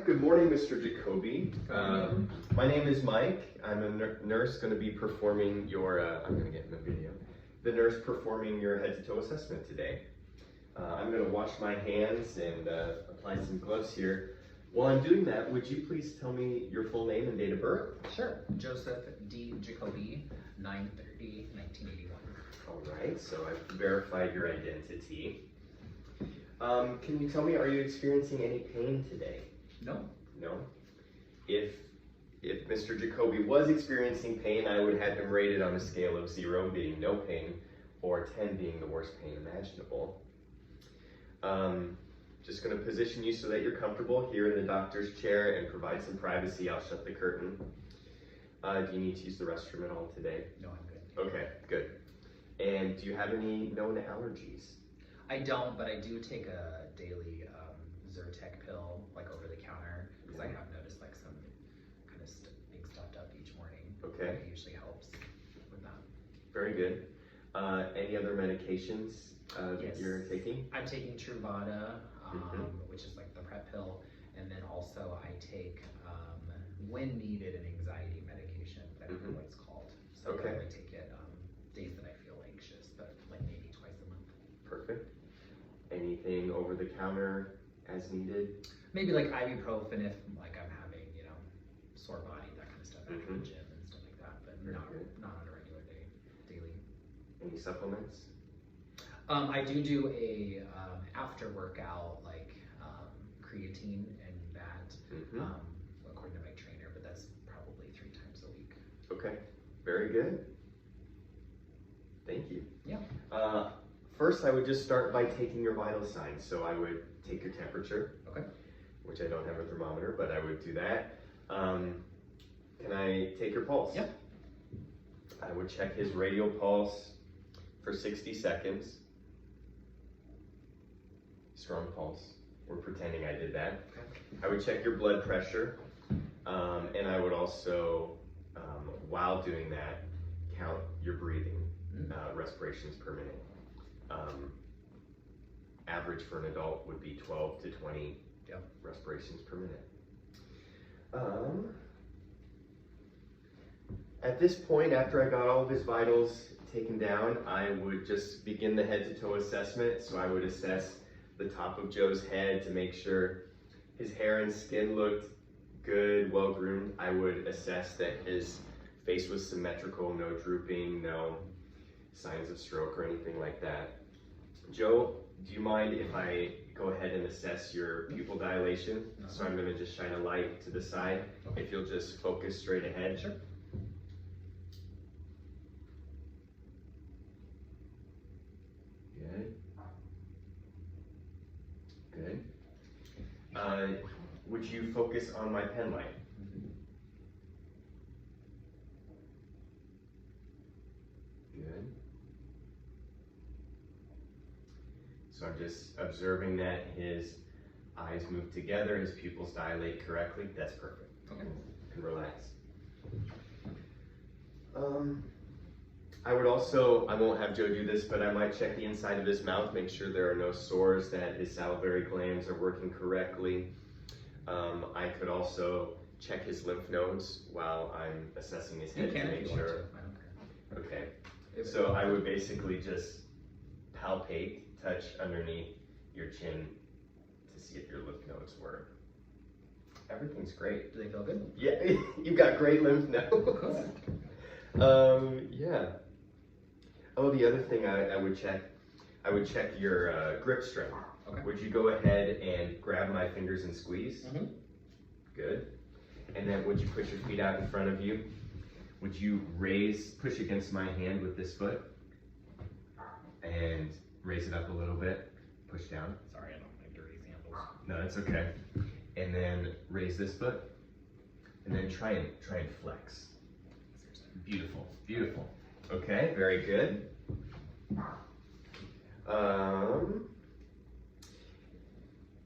Good morning, Mr. Jacoby. My name is Mike. I'm a nurse going to be performing your, I'm going to get in the video, the nurse performing your head to toe assessment today. I'm going to wash my hands and apply some gloves here. While I'm doing that, would you please tell me your full name and date of birth? Sure. Joseph D. Jacoby, 9/30/1981. All right, so I've verified your identity. Can you tell me, are you experiencing any pain today? No. No? If Mr. Jacoby was experiencing pain, I would have him rated on a scale of 0 being no pain, or 10 being the worst pain imaginable. Just going to position you so that you're comfortable here in the doctor's chair and provide some privacy. I'll shut the curtain. Do you need to use the restroom at all today? No, I'm good. Okay, good. And do you have any known allergies? I don't, but I do take a daily Zyrtec pill, like over the counter, because I have noticed like some kind of being stuffed up each morning. Okay. It usually helps with that. Very good. Any other medications that Yes. you're taking? I'm taking Truvada, which is like the PrEP pill, and then also I take, when needed, an anxiety medication. I don't know what it's called. So Okay. I only take it days that I feel anxious, but like maybe twice a month. Perfect. Anything over the counter as needed? Maybe like ibuprofen if like I'm having, sore body, that kind of stuff after the gym and stuff like that, but Very not good. not on a regular daily. Any supplements? I do a after workout like creatine and that according to my trainer, but that's probably 3 times a week. Okay, very good. Thank you. Yeah. First, I would just start by taking your vital signs. So I would take your temperature, Okay. which I don't have a thermometer, but I would do that. Can I take your pulse? Yep. I would check his radial pulse for 60 seconds. Strong pulse. We're pretending I did that. Okay. I would check your blood pressure, and I would also, while doing that, count your breathing, respirations per minute. Average for an adult would be 12 to 20 respirations per minute. At this point, after I got all of his vitals taken down, I would just begin the head to toe assessment. So I would assess the top of Joe's head to make sure his hair and skin looked good, well groomed. I would assess that his face was symmetrical, no drooping, no signs of stroke or anything like that. Joe, do you mind if I go ahead and assess your pupil dilation? So I'm going to just shine a light to the side. If you'll just focus straight ahead. Sure. Good. Good. Would you focus on my pen light? Good. So I'm just observing that his eyes move together, his pupils dilate correctly. That's perfect. Okay. You can relax. I would also, I won't have Joe do this, but I might check the inside of his mouth, make sure there are no sores, that his salivary glands are working correctly. I could also check his lymph nodes while I'm assessing his head to make sure. I don't care. Okay. So I would basically just palpate, touch underneath your chin to see if your lymph nodes were. Everything's great. Do they feel good? Yeah, you got great lymph nodes. Yeah. Oh, the other thing I would check your grip strength. Okay. Would you go ahead and grab my fingers and squeeze? Good. And then would you put your feet out in front of you? Would you push against my hand with this foot? And raise it up a little bit, push down. Sorry, I don't like dirty samples. No, that's okay. And then raise this foot, and then try and flex. Beautiful, beautiful. Okay, very good.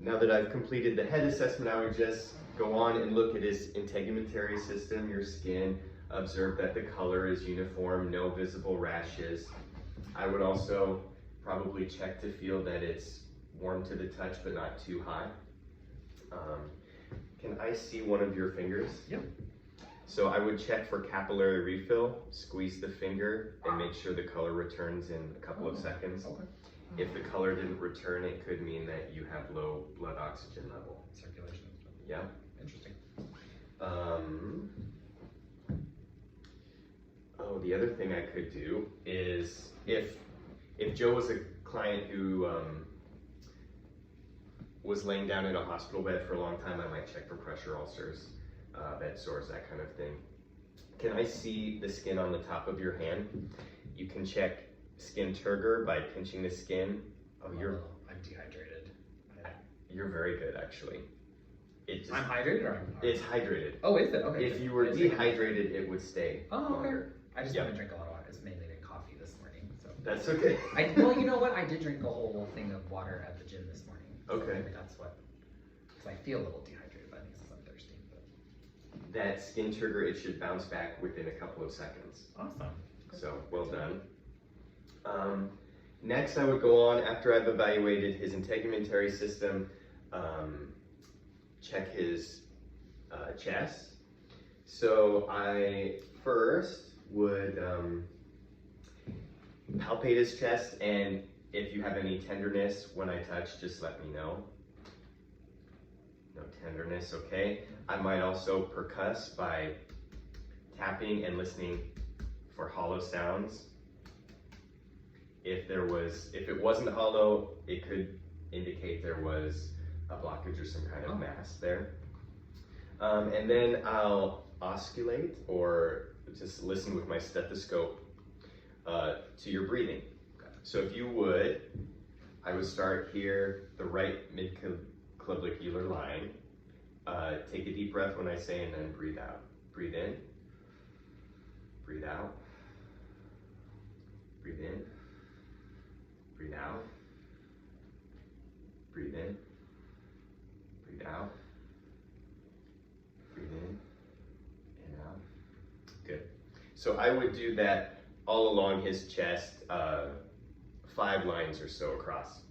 Now that I've completed the head assessment, I would just go on and look at his integumentary system, your skin, observe that the color is uniform, no visible rashes. I would also probably check to feel that it's warm to the touch but not too hot. Can I see one of your fingers? Yep. So I would check for capillary refill, squeeze the finger, and make sure the color returns in a couple of seconds. Okay. If the color didn't return, it could mean that you have low blood oxygen level. Circulation. Yeah. Interesting. Oh, the other thing I could do is if Joe was a client who was laying down in a hospital bed for a long time, I might check for pressure ulcers, bed sores, that kind of thing. Can I see the skin on the top of your hand? You can check skin turgor by pinching the skin. Oh, I'm dehydrated. you're very good actually. I'm hydrated or I'm It's hydrated. Oh, is it? Okay. If you were dehydrated, it would stay longer. I just haven't drank a lot of water. It's mainly been coffee this morning. So That's okay. well, you know what? I did drink a whole thing of water at the gym this morning. So Okay. maybe that's what. Because I feel a little dehydrated, but I think it's 'cause I'm thirsty. But. That skin turgor, it should bounce back within a couple of seconds. Awesome. So, well done. Next, I would go on after I've evaluated his integumentary system, check his chest. So I first would palpate his chest, and if you have any tenderness when I touch, just let me know. No tenderness, okay? I might also percuss by tapping and listening for hollow sounds. If it wasn't hollow, it could indicate there was a blockage or some kind of mass there. And then I'll osculate or just listen with my stethoscope to your breathing. So if you would, I would start here, the right mid-clavicular line. Take a deep breath when I say and then breathe out. Breathe in, breathe out, breathe in, breathe out, breathe in, breathe out, breathe in, and out. Good. So I would do that all along his chest, 5 lines or so across.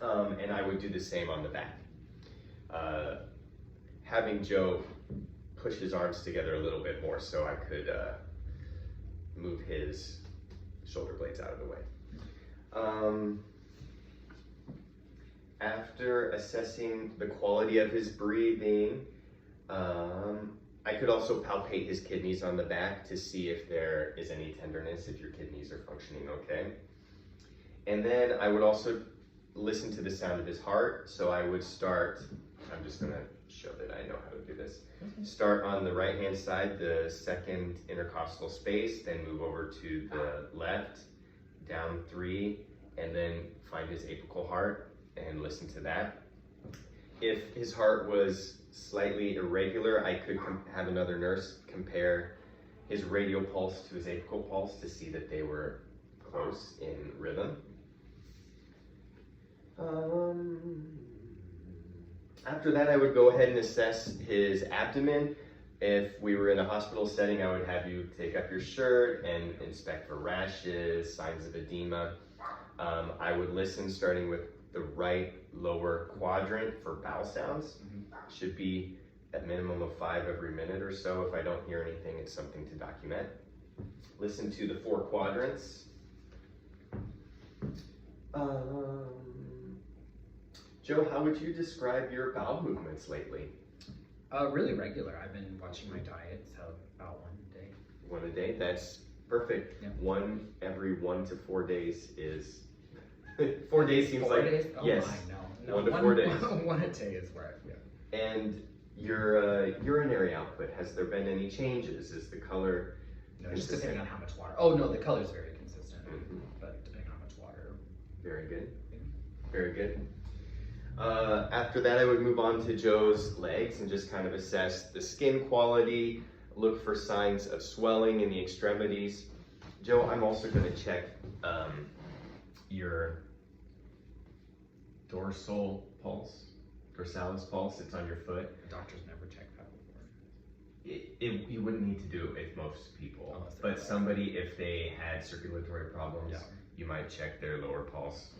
And I would do the same on the back. Having Joe push his arms together a little bit more so I could move his shoulder blades out of the way. After assessing the quality of his breathing, I could also palpate his kidneys on the back to see if there is any tenderness, if your kidneys are functioning okay. And then I would also listen to the sound of his heart. So I would start, I'm just gonna show that I know how to do this. Start on the right hand side, the second intercostal space, then move over to the left, down 3, and then find his apical heart and listen to that. If his heart was slightly irregular, I could have another nurse compare his radial pulse to his apical pulse to see that they were close in rhythm. After that, I would go ahead and assess his abdomen. If we were in a hospital setting, I would have you take up your shirt and inspect for rashes, signs of edema. I would listen starting with the right lower quadrant for bowel sounds. Should be at minimum of 5 every minute or so. If I don't hear anything, it's something to document. Listen to the 4 quadrants. Joe, how would you describe your bowel movements lately? Really regular. I've been watching my diet, so about 1 a day. 1 a day? That's perfect. Yeah. 1 every 1 to 4 days is 4 days seems 4 like days? Oh yes. my, no. 1 to 4 days. 1 a day is where And your urinary output, has there been any changes? Is the color No, just depending on how much water. Oh no, the color is very consistent, but depending on how much water. Very good. Very good. After that, I would move on to Joe's legs and just kind of assess the skin quality, look for signs of swelling in the extremities. Joe, I'm also going to check your dorsalis pulse. It's on your foot. The doctor's never checked that before. You wouldn't need to do it with most people, Unless they're but somebody, if they had circulatory problems, Yeah. you might check their lower pulse,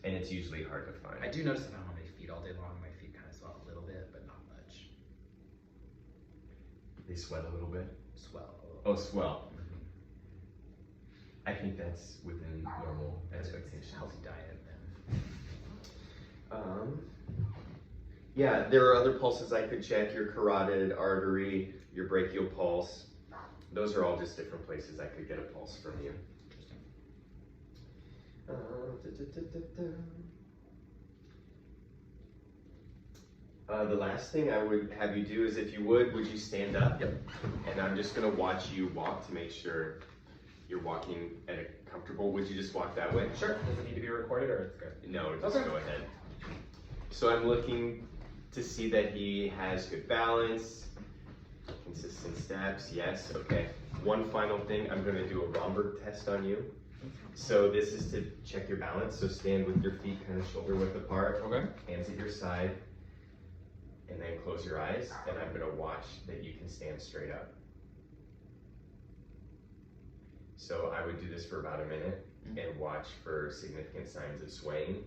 and it's usually hard to find. I do notice if I'm on my feet all day long, my feet kind of swell a little bit, but not much. They sweat a little bit. Swell. Oh, swell. I think that's within normal expectations. Healthy diet then. Yeah, there are other pulses I could check, your carotid artery, your brachial pulse. Those are all just different places I could get a pulse from you. Interesting. The last thing I would have you do is, if you would you stand up? Yep. And I'm just gonna watch you walk to make sure you're walking at a comfortable. Would you just walk that way? Sure. Does it need to be recorded or it's good? No, just Okay. go ahead. So I'm looking to see that he has good balance, consistent steps. Yes, okay. One final thing, I'm gonna do a Romberg test on you. So this is to check your balance. So stand with your feet kind of shoulder width apart. Okay. Hands at your side. And then close your eyes, and I'm gonna watch that you can stand straight up. So I would do this for about a minute and watch for significant signs of swaying.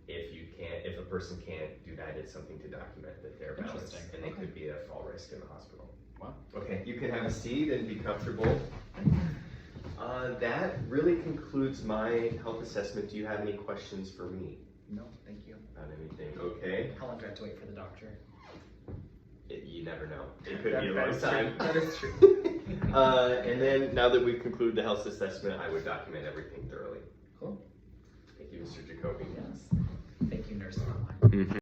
If a person can't do that, it's something to document that they're balanced, Interesting. and they Okay. could be a fall risk in the hospital. Wow. Okay, you can have a seat and be comfortable. That really concludes my health assessment. Do you have any questions for me No, thank you. about anything? Okay, How long do I have to wait for the doctor? you never know. It could be a That long is time. true. That is true. And then, now that we've concluded the health assessment, I would document everything thoroughly. Cool. Thank you, Mr. Jacoby. Yes. Thank you, Nurse Online.